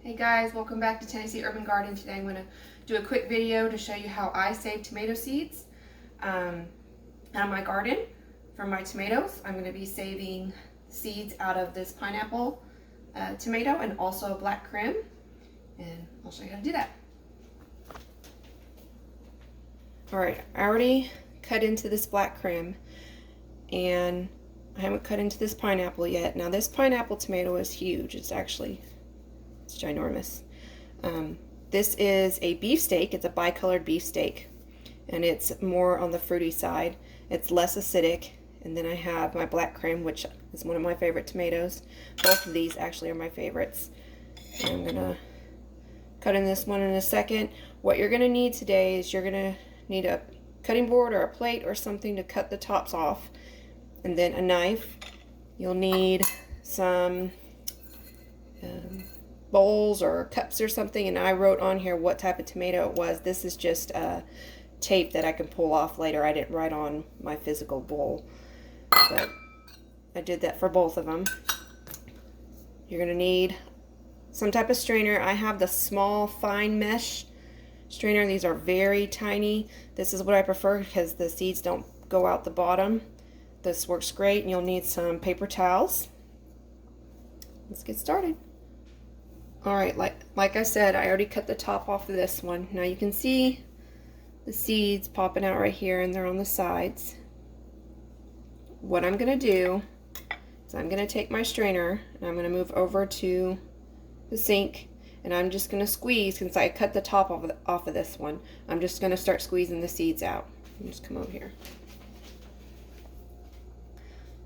Hey guys, welcome back to Tennessee Urban Garden. Today I'm going to do a quick video to show you how I save tomato seeds out of my garden from my tomatoes. I'm going to be saving seeds out of this pineapple tomato and also black krim, and I'll show you how to do that. Alright, I already cut into this black krim and I haven't cut into this pineapple yet. Now this pineapple tomato is huge. It's ginormous. This is a beefsteak. It's a bicolored beefsteak, and it's more on the fruity side. It's less acidic. And then I have my black krim, which is one of my favorite tomatoes. Both of these actually are my favorites. And I'm gonna cut in this one in a second. What you're gonna need today is you're gonna need a cutting board or a plate or something to cut the tops off, and then a knife. You'll need some bowls or cups or something, and I wrote on here what type of tomato it was. This is just tape that I can pull off later. I didn't write on my physical bowl, but I did that for both of them. You're gonna need some type of strainer. I have the small fine mesh strainer. These are very tiny. This is what I prefer because the seeds don't go out the bottom. This works great. And you'll need some paper towels. Let's get started. Alright, like I said, I already cut the top off of this one. Now you can see the seeds popping out right here, and they're on the sides. What I'm going to do is I'm going to take my strainer and I'm going to move over to the sink, and I'm just going to squeeze. Since I cut the top off of this one, I'm just going to start squeezing the seeds out. Just come over here.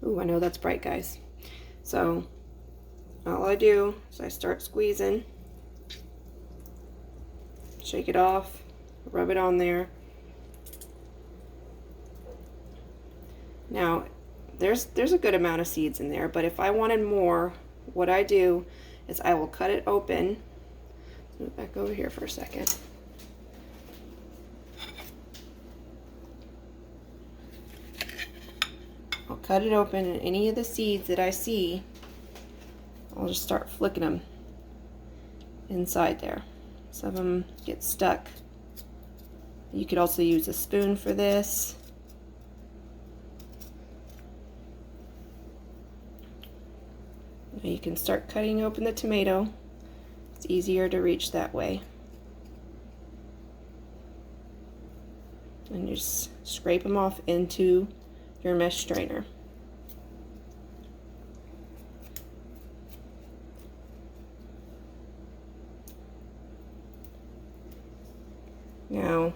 Ooh, I know that's bright, guys. So all I do is I start squeezing, shake it off, rub it on there. Now there's a good amount of seeds in there, but if I wanted more, what I do is I will cut it open. Let's move back over here for a second. I'll cut it open, and any of the seeds that I see, I'll just start flicking them inside there. Some of them get stuck. You could also use a spoon for this. Now you can start cutting open the tomato. It's easier to reach that way. And you just scrape them off into your mesh strainer. Now,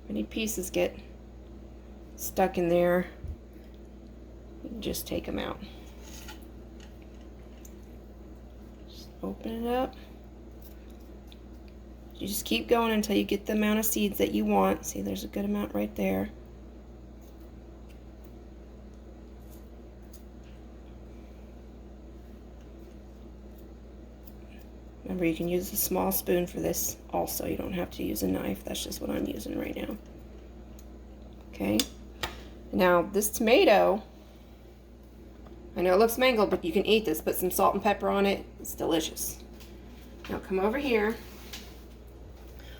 any pieces get stuck in there, you can just take them out. Just open it up. You just keep going until you get the amount of seeds that you want. See, there's a good amount right there. Remember, you can use a small spoon for this also. You don't have to use a knife. That's just what I'm using right now. Okay. Now, this tomato, I know it looks mangled, but you can eat this. Put some salt and pepper on it. It's delicious. Now, come over here.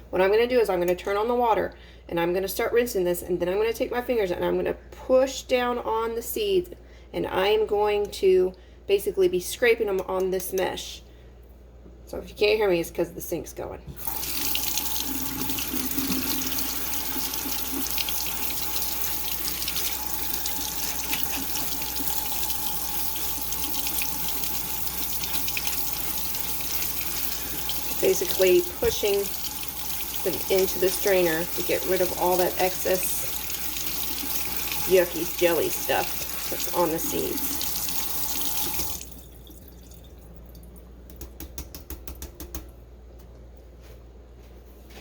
What I'm going to do is I'm going to turn on the water, and I'm going to start rinsing this, and then I'm going to take my fingers and I'm going to push down on the seeds, and I am going to basically be scraping them on this mesh. So if you can't hear me, it's because the sink's going. Basically pushing them into the strainer to get rid of all that excess yucky jelly stuff that's on the seeds.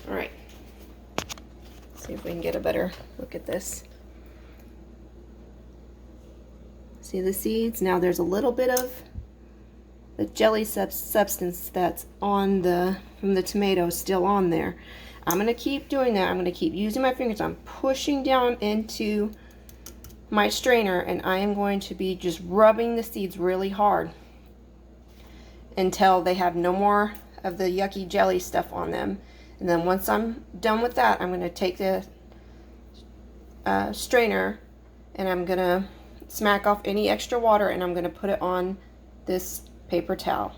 Alright, see if we can get a better look at this. See the seeds? Now there's a little bit of the jelly substance that's on from the tomatoes still on there. I'm going to keep doing that. I'm going to keep using my fingers. I'm pushing down into my strainer, and I am going to be just rubbing the seeds really hard until they have no more of the yucky jelly stuff on them. And then once I'm done with that, I'm going to take the strainer and I'm going to smack off any extra water, and I'm going to put it on this paper towel.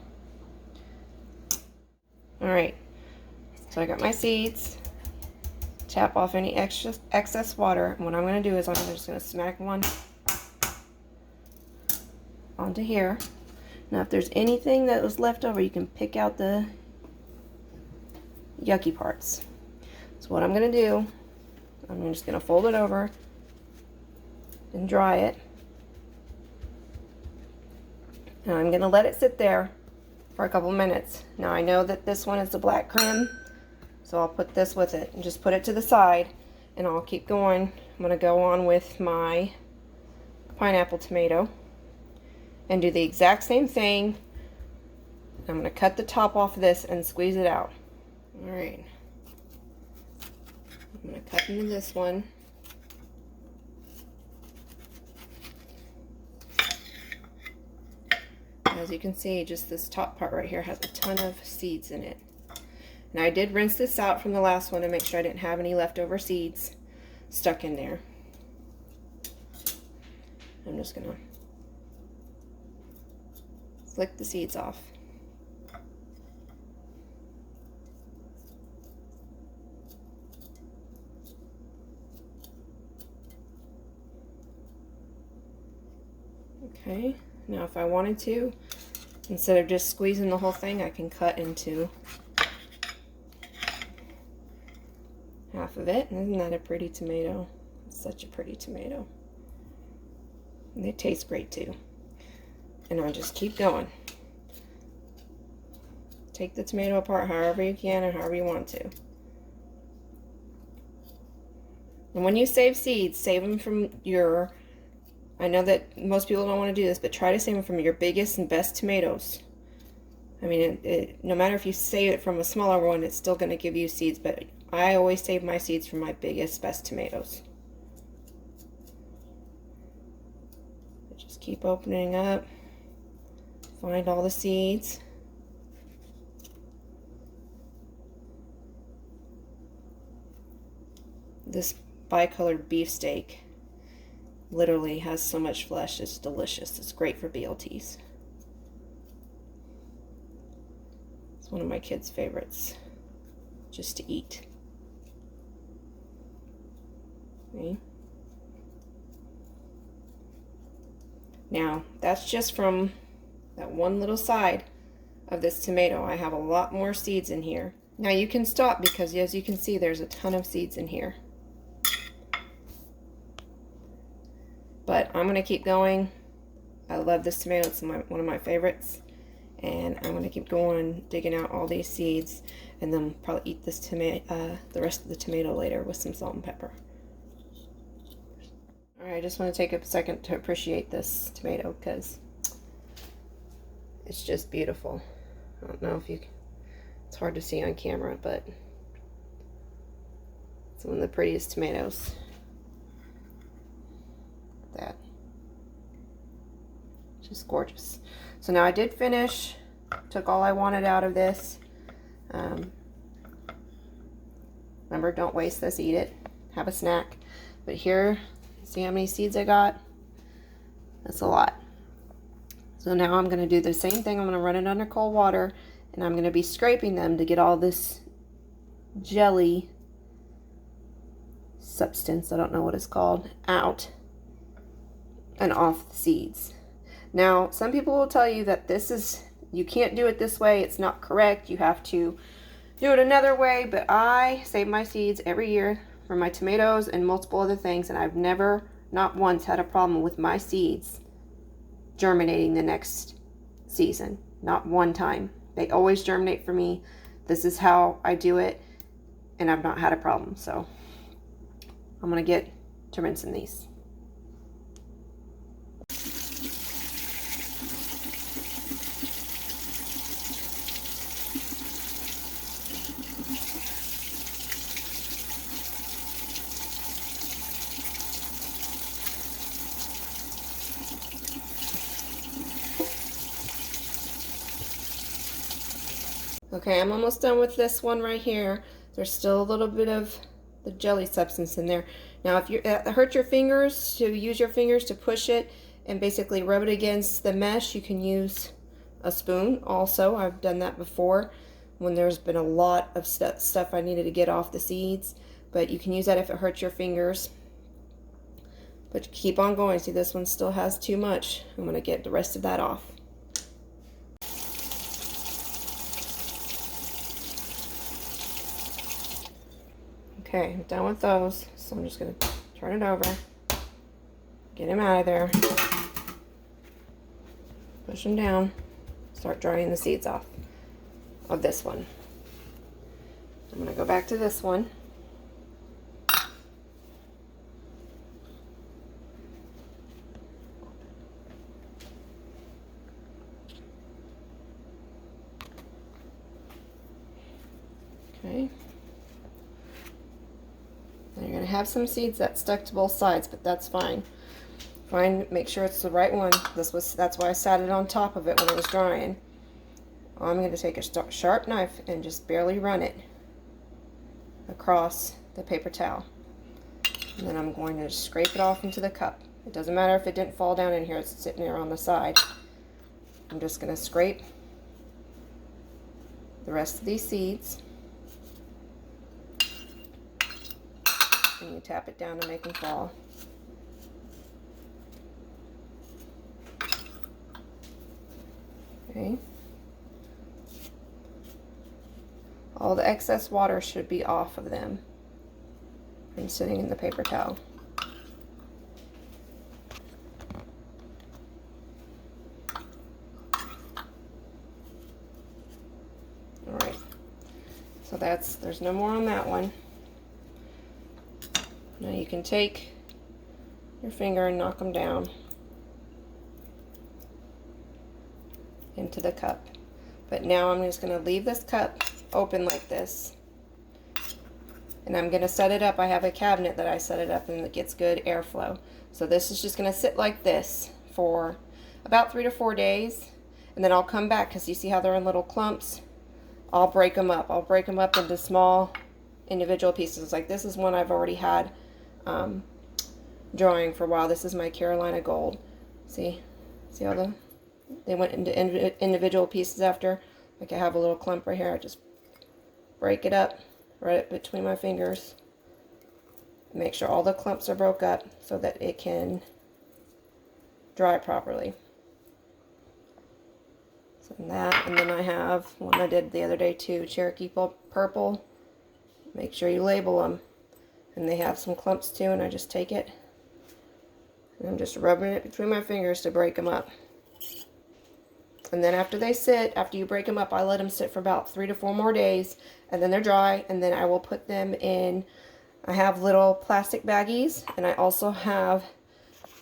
Alright, so I got my seeds. Tap off any excess water, and what I'm going to do is I'm just going to smack one onto here. Now if there's anything that was left over, you can pick out the yucky parts. So what I'm going to do, I'm just going to fold it over and dry it. And I'm going to let it sit there for a couple minutes. Now I know that this one is the black creme, so I'll put this with it and just put it to the side, and I'll keep going. I'm going to go on with my pineapple tomato and do the exact same thing. I'm going to cut the top off of this and squeeze it out. Alright. I'm going to cut into this one. As you can see, just this top part right here has a ton of seeds in it. Now I did rinse this out from the last one to make sure I didn't have any leftover seeds stuck in there. I'm just going to flick the seeds off. Okay, now if I wanted to, instead of just squeezing the whole thing, I can cut into half of it. Isn't that a pretty tomato? It's such a pretty tomato. And they taste great too. And I'll just keep going. Take the tomato apart however you can or however you want to. And when you save seeds, save them from your, I know that most people don't want to do this, but try to save them from your biggest and best tomatoes. I mean, no matter if you save it from a smaller one, it's still going to give you seeds, but I always save my seeds from my biggest, best tomatoes. Just keep opening up, find all the seeds. This bicolored beefsteak literally has so much flesh. It's delicious. It's great for BLTs. It's one of my kids' favorites just to eat. Okay. Now, that's just from that one little side of this tomato. I have a lot more seeds in here. Now you can stop because as you can see, there's a ton of seeds in here. But I'm going to keep going. I love this tomato. It's one of my favorites. And I'm going to keep going, digging out all these seeds, and then probably eat this tomato, the rest of the tomato later with some salt and pepper. Alright, I just want to take a second to appreciate this tomato because it's just beautiful. I don't know if you can, it's hard to see on camera, but it's one of the prettiest tomatoes. That just gorgeous. So now I did finish, took all I wanted out of this. Remember, don't waste this, eat it, have a snack. But here, see how many seeds I got? That's a lot. So now I'm going to do the same thing. I'm going to run it under cold water, and I'm going to be scraping them to get all this jelly substance, I don't know what it's called, out and off the seeds. Now, some people will tell you that you can't do it this way. It's not correct. You have to do it another way, but I save my seeds every year for my tomatoes and multiple other things, and I've never, not once, had a problem with my seeds germinating the next season. Not one time. They always germinate for me. This is how I do it, and I've not had a problem. So I'm going to get to rinsing these. Okay, I'm almost done with this one right here. There's still a little bit of the jelly substance in there. Now, if it hurts your fingers, to use your fingers to push it and basically rub it against the mesh, you can use a spoon also. I've done that before when there's been a lot of stuff I needed to get off the seeds. But you can use that if it hurts your fingers. But keep on going. See, this one still has too much. I'm going to get the rest of that off. Okay, I'm done with those. So I'm just going to turn it over. Get him out of there. Push him down. Start drying the seeds off of this one. I'm going to go back to this one. Okay. Now you're going to have some seeds that stuck to both sides, but that's fine. Make sure it's the right one. That's why I sat it on top of it when it was drying. I'm going to take a sharp knife and just barely run it across the paper towel. And then I'm going to scrape it off into the cup. It doesn't matter if it didn't fall down in here, it's sitting there on the side. I'm just going to scrape the rest of these seeds. And you tap it down to make them fall. Okay. All the excess water should be off of them from sitting in the paper towel. Alright, so there's no more on that one. Now you can take your finger and knock them down into the cup. But now I'm just going to leave this cup open like this. And I'm going to set it up. I have a cabinet that I set it up and it gets good airflow. So this is just going to sit like this for about 3 to 4 days. And then I'll come back because you see how they're in little clumps. I'll break them up. I'll break them up into small individual pieces. Like this is one I've already had drawing for a while. This is my Carolina Gold. See how they went into individual pieces after. Like I have a little clump right here. I just break it up right between my fingers. Make sure all the clumps are broke up so that it can dry properly. So that, and then I have one I did the other day too, Cherokee Purple. Make sure you label them. And they have some clumps too, and I just take it and I'm just rubbing it between my fingers to break them up. And then after you break them up, I let them sit for about 3 to 4 more days, and then they're dry, and then I will put them in, I have little plastic baggies, and I also have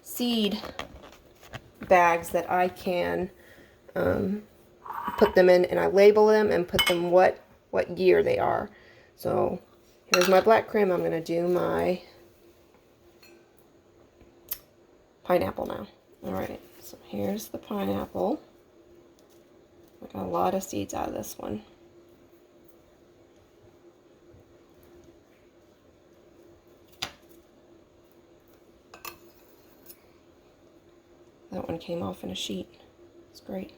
seed bags that I can put them in, and I label them and put them what year they are. So here's my black creme. I'm going to do my pineapple now. Alright, so here's the pineapple. I got a lot of seeds out of this one. That one came off in a sheet. It's great.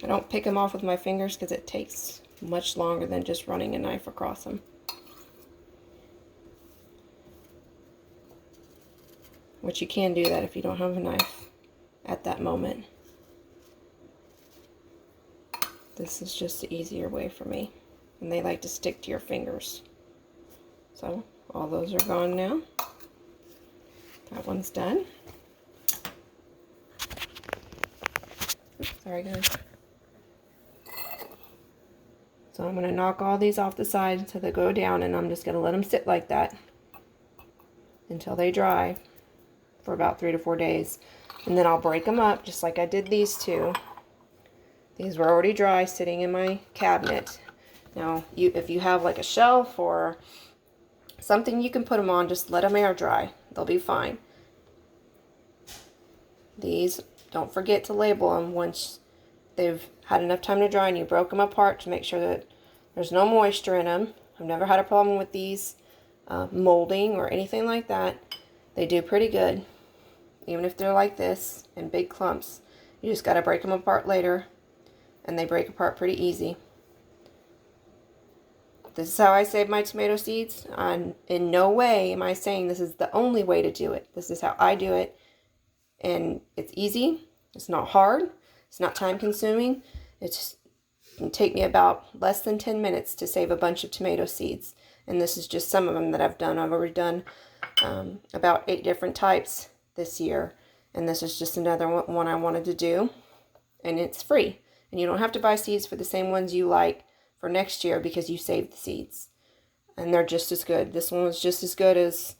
I don't pick them off with my fingers because it takes much longer than just running a knife across them. Which you can do that if you don't have a knife at that moment. This is just the easier way for me. And they like to stick to your fingers. So all those are gone now. That one's done. Oops, sorry guys. So I'm going to knock all these off the side until they go down, and I'm just going to let them sit like that. until they dry for about 3 to 4 days. And then I'll break them up just like I did these two. These were already dry sitting in my cabinet. Now, if you have like a shelf or something you can put them on, just let them air dry. They'll be fine. These, don't forget to label them once they've had enough time to dry and you broke them apart to make sure that there's no moisture in them. I've never had a problem with these molding or anything like that. They do pretty good, even if they're like this in big clumps. You just got to break them apart later, and they break apart pretty easy. This is how I save my tomato seeds. In no way am I saying this is the only way to do it. This is how I do it, and it's easy. It's not hard. It's not time consuming. It can take me about less than 10 minutes to save a bunch of tomato seeds. And this is just some of them that I've done. I've already done about 8 different types this year. And this is just another one I wanted to do. And it's free. And you don't have to buy seeds for the same ones you like for next year because you saved the seeds. And they're just as good. This one was just as good as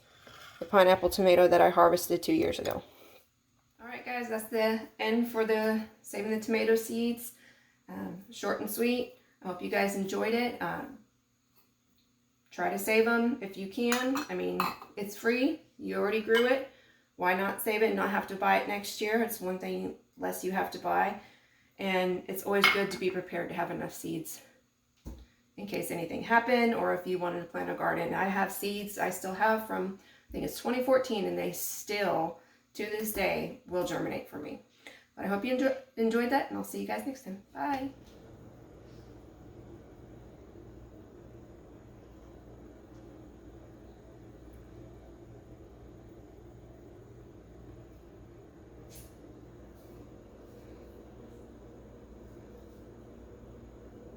the pineapple tomato that I harvested 2 years ago. Alright guys, that's the end for the saving the tomato seeds. Short and sweet. I hope you guys enjoyed it. Try to save them if you can. I mean, it's free. You already grew it. Why not save it and not have to buy it next year? It's one thing less you have to buy. And it's always good to be prepared to have enough seeds in case anything happened, or if you wanted to plant a garden. I have seeds I still have from, I think it's 2014, and they still, to this day, will germinate for me. But I hope you enjoyed that, and I'll see you guys next time. Bye.